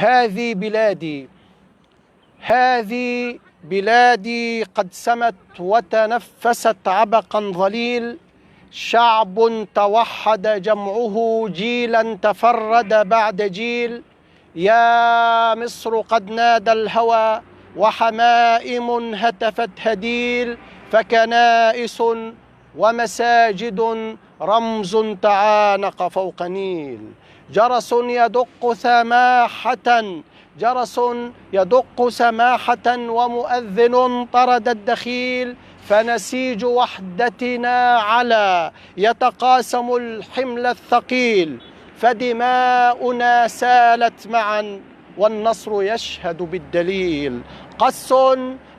هذه بلادي، هذه بلادي قد سمت وتنفست عبقا ظليل، شعب توحد جمعه جيلا تفرد بعد جيل. يا مصر قد نادى الهوى وحمائم هتفت هديل، فكنائس ومساجد رمز تعانق فوق نيل. جرس يدق سماحة، جرس يدق سماحة ومؤذن طرد الدخيل، فنسيج وحدتنا على يتقاسم الحمل الثقيل، فدماؤنا سالت معا والنصر يشهد بالدليل. قس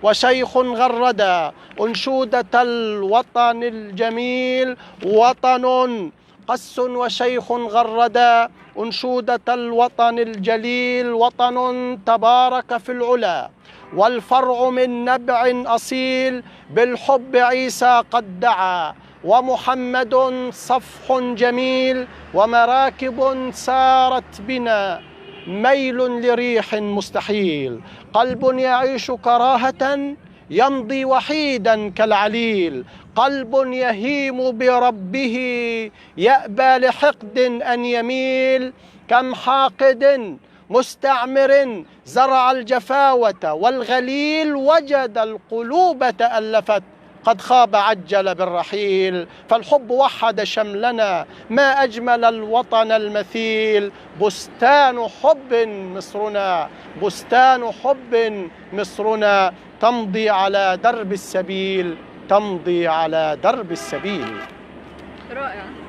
وشيخ غردا أنشودة الوطن الجميل، وطن قس وشيخ غردا أنشودة الوطن الجليل، وطن تبارك في العلا والفرع من نبع أصيل، بالحب عيسى قد دعا ومحمد صفح جميل، ومراكب سارت بنا ميل لريح مستحيل. قلب يعيش كراهة يمضي وحيدا كالعليل، قلب يهيم بربه يأبى لحقد أن يميل. كم حاقد مستعمر زرع الجفاوة والغليل، وجد القلوب تألفت قد خاب عجل بالرحيل. فالحب وحد شملنا ما أجمل الوطن المثيل، بستان حب مصرنا، بستان حب مصرنا، تمضي على درب السبيل، تمضي على درب السبيل. رائع.